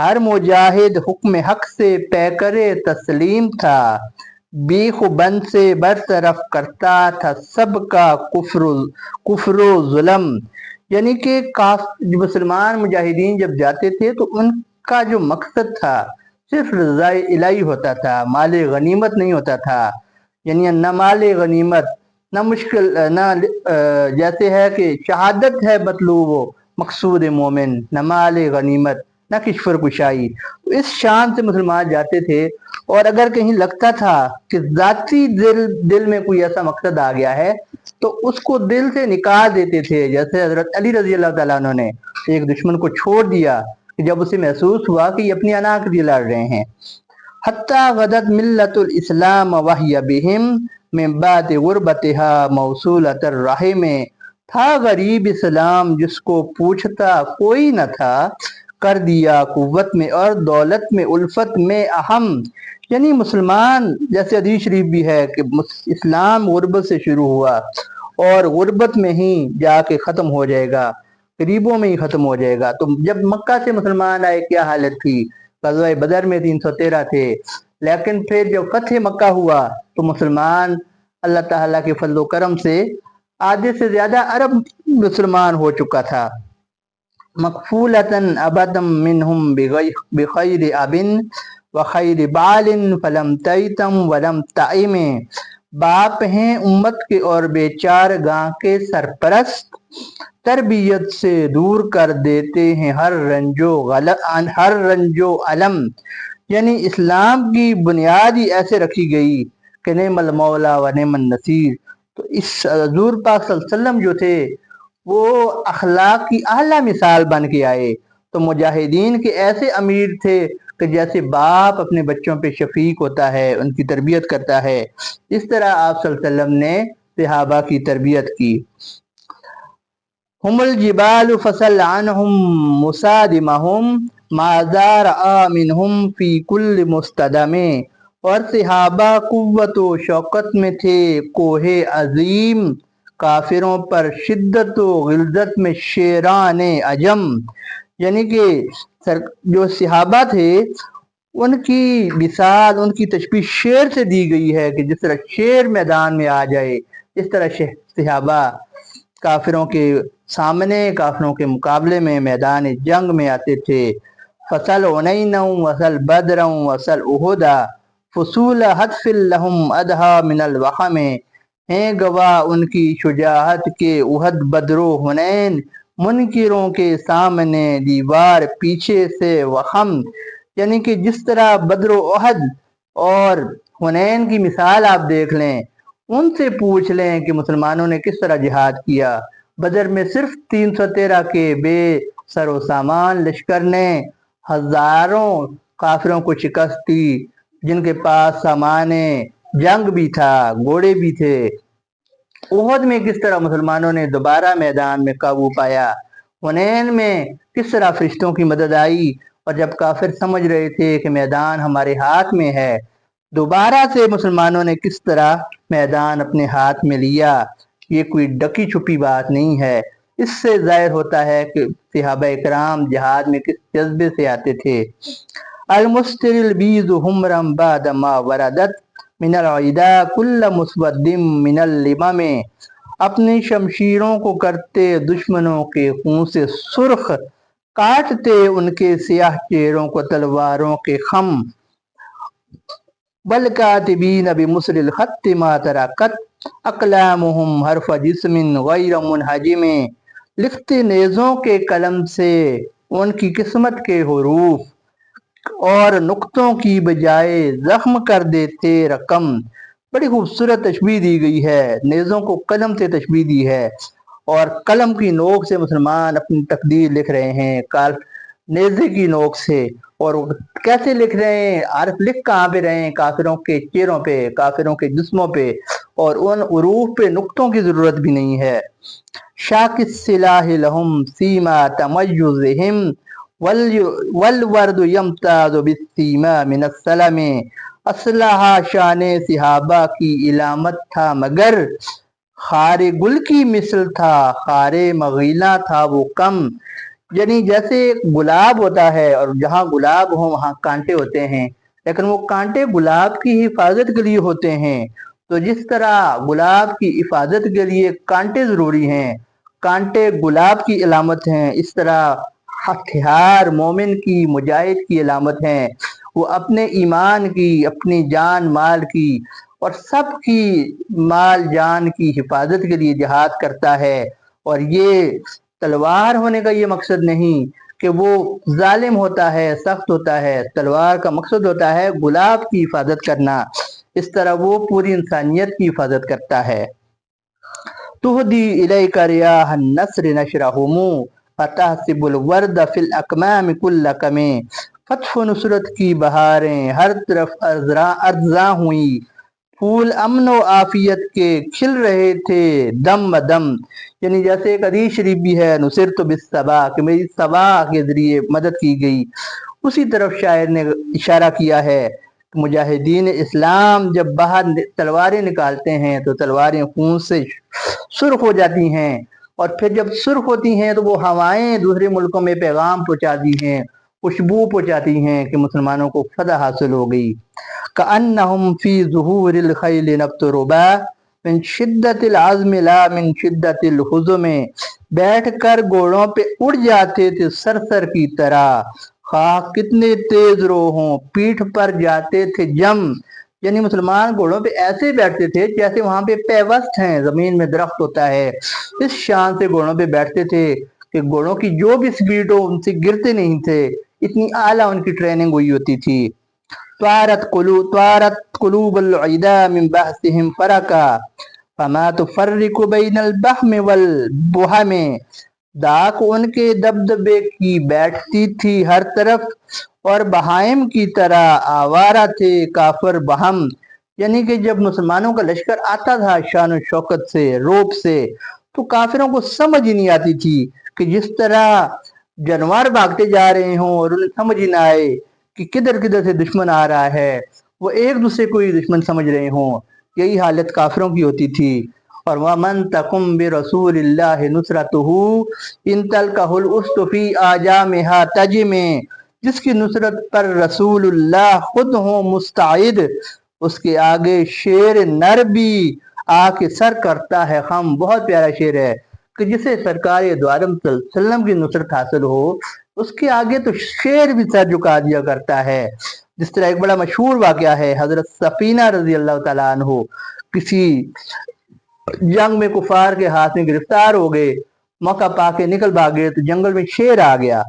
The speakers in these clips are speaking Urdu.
ہر مجاہد حکم حق سے پیکرے تسلیم تھا، بیخ و بند سے برطرف کرتا تھا سب کا کفر و ظلم۔ یعنی کہ مسلمان مجاہدین جب جاتے تھے تو ان کا جو مقصد تھا صرف رضا الہی ہوتا تھا، مال غنیمت نہیں ہوتا تھا۔ یعنی نہ مال غنیمت، نہ مشکل، نہ جیسے ہے کہ شہادت ہے مطلوب و مقصود مومن، نہ مال غنیمت، نہ کشور کشائی۔ تو اس شان سے مسلمان جاتے تھے، اور اگر کہیں لگتا تھا کہ ذاتی دل میں کوئی ایسا مقصد آ گیا ہے تو اس کو دل سے نکال دیتے تھے۔ جیسے حضرت علی رضی اللہ تعالیٰ عنہ نے ایک دشمن کو چھوڑ دیا کہ جب اسے محسوس ہوا کہ یہ اپنی انا کے لیے لڑ رہے ہیں۔ حتیٰ غدت ملت الاسلام وحی بہم من بعد غربتها موصولۃ الرحم۔ تھا غریب اسلام جس کو پوچھتا کوئی نہ تھا، کر دیا قوت میں اور دولت میں الفت میں اہم۔ یعنی مسلمان، جیسے حدیث شریف بھی ہے کہ اسلام غربت سے شروع ہوا اور غربت میں ہی جا کے ختم ہو جائے گا، غریبوں میں ہی ختم ہو جائے گا۔ تو جب مکہ سے مسلمان آئے کیا حالت تھی؟ غزوہ بدر میں 313 تھے، لیکن پھر جب فتح مکہ ہوا تو مسلمان اللہ تعالیٰ کے فضل و کرم سے آدھے سے زیادہ عرب مسلمان ہو چکا تھا۔ مقفولتاً ابدم منہم بخیر ابن وخیر بال فلم تیتم ولم تعیم۔ باپ ہیں امت کے اور بیچار گاں کے سرپرست، تربیت سے دور کر دیتے ہیں ہر رنج و علم۔ یعنی اسلام کی بنیاد ہی ایسے رکھی گئی کہ نعم المولا و نعم النصیر۔ تو اس حضور پاک صلی اللہ علیہ وسلم جو تھے وہ اخلاق کی اعلیٰ مثال بن کے آئے۔ تو مجاہدین کے ایسے امیر تھے کہ جیسے باپ اپنے بچوں پہ شفیق ہوتا ہے، ان کی تربیت کرتا ہے، اس طرح آپ صلی اللہ علیہ وسلم نے صحابہ کی تربیت کی۔ ہم الجبال فصل عنہم مسادمہم ماذا رأى منہم فی کل مستدم۔ اور صحابہ قوت و شوکت میں تھے کوہ عظیم، کافروں پر شدت و غلظت میں شیران عجم۔ یعنی کہ جو صحابہ تھے ان کی مثال، ان کی تشبیہ شیر سے دی گئی ہے کہ جس طرح شیر میدان میں آ جائے، اس طرح صحابہ کافروں کے سامنے، کافروں کے مقابلے میں میدان جنگ میں آتے تھے۔ فصل عنینا وصل بدرا وصل احدا فصول حتف لہم ادھا من الوخم۔ ہیں گواہ ان کی شجاعت کے احد، بدر و حنین، منکروں کے سامنے دیوار پیچھے سے وخم۔ یعنی کہ جس طرح بدر و احد اور حنین کی مثال آپ دیکھ لیں، ان سے پوچھ لیں کہ مسلمانوں نے کس طرح جہاد کیا۔ بدر میں صرف 313 کے بے سر و سامان لشکر نے ہزاروں کافروں کو شکست دی، جن کے پاس سامان جنگ بھی تھا، گھوڑے بھی تھے۔ احد میں کس طرح مسلمانوں نے دوبارہ میدان میں قابو پایا۔ حنین میں کس طرح فرشتوں کی مدد آئی، اور جب کافر سمجھ رہے تھے کہ میدان ہمارے ہاتھ میں ہے، دوبارہ سے مسلمانوں نے کس طرح میدان اپنے ہاتھ میں لیا۔ یہ کوئی ڈکی چھپی بات نہیں ہے۔ اس سے ظاہر ہوتا ہے کہ صحابہ اکرام جہاد میں کس جذبے سے آتے تھے۔ المستر البیض حمرا بعد ما وردت من العدا کل مسود من اللمم۔ اپنی شمشیروں کو کرتے دشمنوں کے خون سے سرخ، کاٹتے ان کے سیاہ چہروں کو تلواروں کے خم۔ بل کاتبین بمصر الخط ما ترکت اقلامہم حرف جسم غیر منہجم۔ لکھتے نیزوں کے قلم سے ان کی قسمت کے حروف، اور نقطوں کی بجائے زخم کر دیتے رقم۔ بڑی خوبصورت تشبیہ دی گئی ہے، نیزوں کو قلم سے تشبیہ دی ہے، اور قلم کی نوک سے مسلمان اپنی تقدیر لکھ رہے ہیں، نیزے کی نوک سے۔ اور کیسے لکھ رہے ہیں؟ حرف لکھ کہاں پہ رہے ہیں؟ کافروں کے چہروں پہ، کافروں کے جسموں پہ، اور ان حروف پہ نقطوں کی ضرورت بھی نہیں ہے۔ شاک السلاح لہم سیما تمیزہم والورد یمتاز بالسیما من السلم۔ اسلحہ شان صحابہ کی علامت تھا مگر خار گل کی مثل تھا، خار مغیلہ تھا وہ کم۔ یعنی جیسے گلاب ہوتا ہے اور جہاں گلاب ہو وہاں کانٹے ہوتے ہیں، لیکن وہ کانٹے گلاب کی حفاظت کے لیے ہوتے ہیں، تو جس طرح گلاب کی حفاظت کے لیے کانٹے ضروری ہیں، کانٹے گلاب کی علامت ہیں، اس طرح ہتھیار مومن کی، مجاہد کی علامت ہیں۔ وہ اپنے ایمان کی، اپنی جان مال کی اور سب کی مال جان کی حفاظت کے لیے جہاد کرتا ہے، اور یہ تلوار ہونے کا یہ مقصد نہیں کہ وہ ظالم ہوتا ہے، سخت ہوتا ہے، تلوار کا مقصد ہوتا ہے گلاب کی حفاظت کرنا، اس طرح وہ پوری انسانیت کی حفاظت کرتا ہے۔ تہدی الیک ریاح النصر نشرہم فتحسب الورد فی الاکمام کل کمیں، فتح و نصرت کی بہاریں ہر طرف ارزاں ہوئی، پھول امن و عافیت کے کھل رہے تھے دم بدم۔ یعنی جیسے ایک حدیث شریف بھی ہے، نصرت بالصبا، کہ میری صبا کے ذریعے مدد کی گئی، اسی طرف شاعر نے اشارہ کیا ہے۔ مجاہدین اسلام جب باہر تلواریں نکالتے ہیں تو تلواریں خون سے سرخ ہو جاتی ہیں، اور پھر جب سرخ ہوتی ہیں تو وہ ہوائیں دوسرے ملکوں میں پیغام پہنچاتی ہیں، خوشبو پہنچاتی ہیں کہ مسلمانوں کو فتح حاصل ہو گئی۔ کأنہم فی ظہور الخیل نبتربا من شدت العزم لا من شدت الحزم، بیٹھ کر گھوڑوں پہ اڑ جاتے تھے سرسر کی طرح، خواہ کتنے تیز رو ہوں پیٹھ پر جاتے تھے جم۔ یعنی مسلمان گھوڑوں پہ ایسے بیٹھتے تھے جیسے وہاں پہ پیوست ہیں، زمین میں درخت ہوتا ہے، اس شان سے گھوڑوں پہ بیٹھتے تھے کہ گھوڑوں کی جو بھی سپیڈ ہو ان سے گرتے نہیں تھے، اتنی اعلیٰ ان کی ٹریننگ ہوئی ہوتی تھی۔ طارت قلوب العدا من بحثهم فرقا فما تفرق بین البہم والبہم، داک ان کے دبدبے کی بیٹھتی تھی ہر طرف، اور بہائم کی طرح آوارہ تھے کافر بہم۔ یعنی کہ جب مسلمانوں کا لشکر آتا تھا شان و شوکت سے، روب سے، تو کافروں کو سمجھ ہی نہیں آتی تھی کہ جس طرح جانور بھاگتے جا رہے ہوں اور انہیں سمجھ ہی نہ آئے کہ کدھر کدھر سے دشمن آ رہا ہے، وہ ایک دوسرے کو ہی دشمن سمجھ رہے ہوں، یہی حالت کافروں کی ہوتی تھی۔ اور وَمَن تَقُمْ بِرَسُولِ اللَّهِ نُصْرَتُهُ إِن تَلْقَهُ الْأُسْدُ فِي آجَامِهَا تَجْمِ، جس کی نصرت پر رسول اللہ خود ہوں مستعد، اس کے آگے شیر نر بھی آ کے سر کرتا ہے خم۔ بہت پیارا شعر ہے کہ جسے سرکار دو عالم صلی اللہ علیہ وسلم کی نصرت حاصل ہو، اس کے آگے تو شیر بھی سر جھکا دیا کرتا ہے۔ جس طرح ایک بڑا مشہور واقعہ ہے، حضرت سفینہ رضی اللہ تعالیٰ عنہ کسی جنگ میں کفار کے ہاتھ میں گرفتار ہو گئے، موقع پا کے نکل بھاگے تو جنگل میں شیر آ گیا،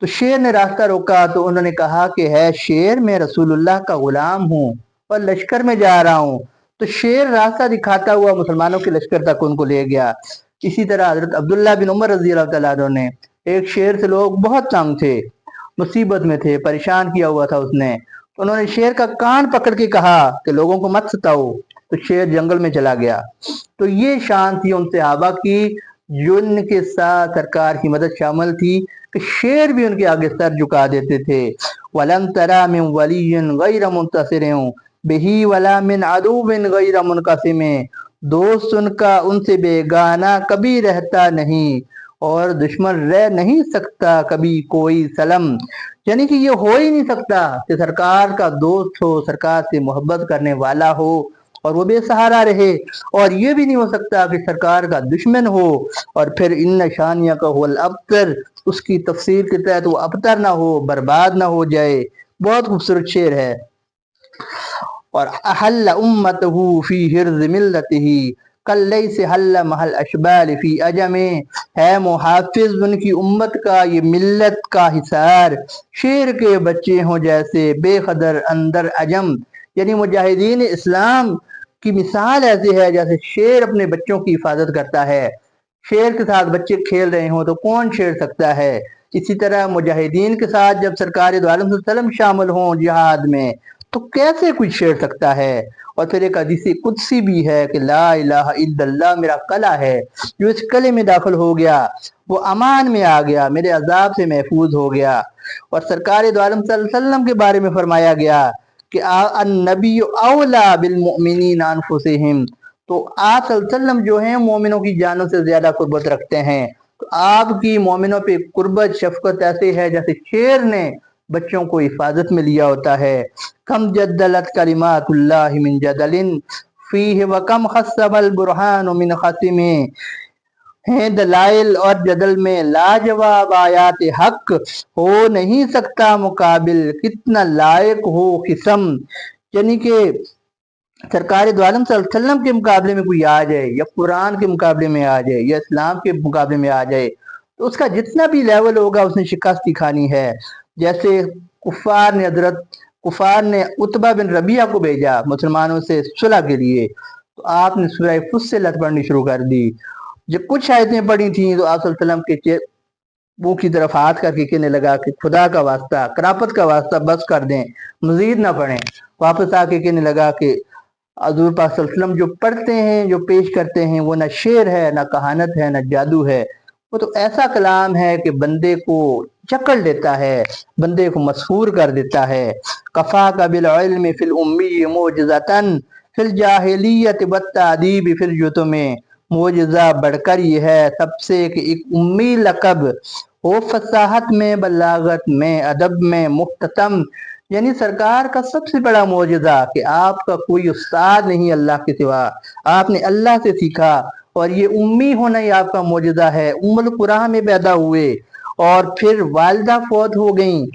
تو شیر نے راستہ روکا تو انہوں نے کہا کہ ہے شیر، میں رسول اللہ کا غلام ہوں اور لشکر میں جا رہا ہوں، تو شیر راستہ دکھاتا ہوا مسلمانوں کے لشکر تک ان کو لے گیا۔ اسی طرح حضرت عبداللہ بن عمر رضی اللہ تعالیٰ عنہ نے، ایک شیر سے لوگ بہت تنگ تھے، مصیبت میں تھے، پریشان کیا ہوا تھا اس نے، تو انہوں نے شیر کا کان پکڑ کے کہا کہ لوگوں کو مت ستاؤ، تو شیر جنگل میں چلا گیا۔ تو یہ شان تھی ان صحابہ کی، جن کے ساتھ سرکار کی مدد شامل تھی کہ شیر بھی ان کے آگے سر جھکا دیتے تھے۔ وَلَمْ تَرَى مِنْ وَلِيٍّ غَيْرَ مُنْتَصِرٍ بِهِ وَلَا مِنْ عَدُوٍّ غَيْرَ مُنْقَسِمٍ، دوست ان کا ان سے بیگانہ کبھی رہتا نہیں، اور دشمن رہ نہیں سکتا کبھی کوئی سلم۔ یعنی کہ یہ ہو ہی نہیں سکتا کہ سرکار کا دوست ہو، سرکار سے محبت کرنے والا ہو اور وہ بے سہارا رہے، اور یہ بھی نہیں ہو سکتا کہ سرکار کا دشمن ہو اور پھر ان شانیہ کا هو الابتر، اس کی تفسیر کے تحت وہ ابتر نہ ہو، برباد نہ ہو جائے۔ بہت خوبصورت شعر ہے۔ اور احل امتہ فی حرز ملتہ کلیس حل محل اشبال فی عجم، ہے محافظ ان کی امت کا یہ ملت کا حصار، شیر کے بچے ہوں جیسے بے قدر اندر عجم۔ یعنی مجاہدین اسلام کی مثال ایسی ہے جیسے شیر اپنے بچوں کی حفاظت کرتا ہے، شیر کے ساتھ بچے کھیل رہے ہوں تو کون چھیڑ سکتا ہے؟ اسی طرح مجاہدین کے ساتھ جب سرکار دو عالم صلی اللہ علیہ وسلم شامل ہوں جہاد میں تو کیسے کوئی چھیڑ سکتا ہے؟ اور پھر ایک حدیث قدسی بھی ہے کہ لا الہ الا اللہ میرا قلعہ ہے، جو اس قلعے میں داخل ہو گیا وہ امان میں آ گیا، میرے عذاب سے محفوظ ہو گیا۔ اور سرکار دو عالم صلی اللہ علیہ وسلم کے بارے میں فرمایا گیا کہ النبی اولا بالمؤمنین انفسہم، تو آپ صلی اللہ علیہ وسلم جو ہیں مومنوں کی جانوں سے زیادہ قربت رکھتے ہیں۔ تو آپ کی مومنوں پہ قربت شفقت ایسے ہے جیسے شیر نے بچوں کو حفاظت میں لیا ہوتا ہے۔ کم جدلت کلمات اللہ من جدل فیہ وکم خصب البرہان من خصم، ہیں دلائل اور جدل میں لاجواب آیات حق، ہو نہیں سکتا مقابل کتنا لائق ہو قسم۔ یعنی کہ سرکار دو عالم صلی اللہ علیہ وسلم کے مقابلے میں کوئی آ جائے، یا قرآن کے مقابلے میں آ جائے، یا اسلام کے مقابلے میں آ جائے، تو اس کا جتنا بھی لیول ہوگا اس نے شکست کھانی ہے۔ جیسے کفار نے عتبہ بن ربیعہ کو بھیجا مسلمانوں سے صلح کے لیے، تو آپ نے سورہ فصلت پڑھنی شروع کر دی۔ جب کچھ آیتیں پڑھی تھیں تو آپ صلی اللہ علیہ وسلم کے منہ کی طرف ہاتھ کر کے کہنے لگا کہ خدا کا واسطہ، قرابت کا واسطہ بس کر دیں، مزید نہ پڑھیں۔ واپس آ کے کہنے لگا کہ حضور پاک صلی اللہ علیہ وسلم جو پڑھتے ہیں، جو پیش کرتے ہیں، وہ نہ شعر ہے، نہ کہانت ہے، نہ جادو ہے، وہ تو ایسا کلام ہے کہ بندے کو جکڑ لیتا ہے، بندے کو مسحور کر دیتا ہے۔ کفاک بالعلم فی الامی معجزۃ فی الجاہلیت والتعذیب فی الجتم، معجزہ بڑھ کر یہ ہے سب سے کہ ایک امی لقب ہو، فصاحت میں، بلاغت میں، ادب میں مختتم۔ یعنی سرکار کا سب سے بڑا معجزہ کہ آپ کا کوئی استاد نہیں اللہ کے سوا، آپ نے اللہ سے سیکھا، اور یہ امی ہونا ہی آپ کا معجزہ ہے۔ ام القرآن میں پیدا ہوئے اور پھر والدہ فوت ہو گئیں،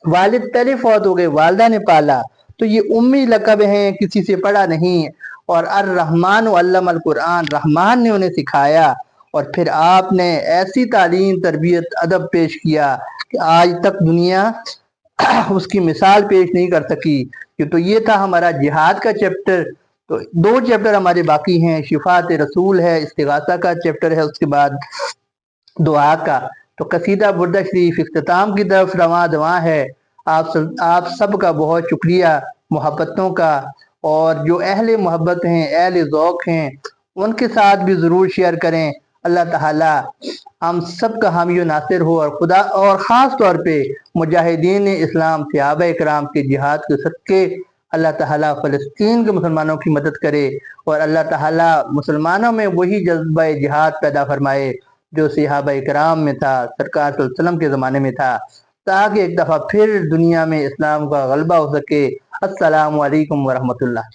والد پہلے فوت ہو گئے، والدہ نے پالا، تو یہ امی لقب ہیں، کسی سے پڑھا نہیں۔ اور الرحمن علم القرآن، رحمان نے انہیں سکھایا، اور پھر آپ نے ایسی تعلیم تربیت ادب پیش کیا کہ آج تک دنیا اس کی مثال پیش نہیں کر سکی۔ تو یہ تھا ہمارا جہاد کا چیپٹر۔ تو 2 چیپٹر ہمارے باقی ہیں، شفاعت رسول ہے، استغاثہ کا چیپٹر ہے، اس کے بعد دعا کا۔ تو قصیدہ بردہ شریف اختتام کی طرف رواں دواں ہے۔ آپ سب کا بہت شکریہ محبتوں کا، اور جو اہل محبت ہیں، اہل ذوق ہیں، ان کے ساتھ بھی ضرور شیئر کریں۔ اللہ تعالیٰ ہم سب کا حامی و ناصر ہو، اور خاص طور پہ مجاہدین اسلام صحابہ اکرام کے جہاد کے صدقے اللہ تعالیٰ فلسطین کے مسلمانوں کی مدد کرے، اور اللہ تعالیٰ مسلمانوں میں وہی جذبہ جہاد پیدا فرمائے جو صحابہ اکرام میں تھا، سرکار صلی اللہ علیہ وسلم کے زمانے میں تھا، تاکہ ایک دفعہ پھر دنیا میں اسلام کا غلبہ ہو سکے۔ السلام علیکم ورحمۃ اللہ۔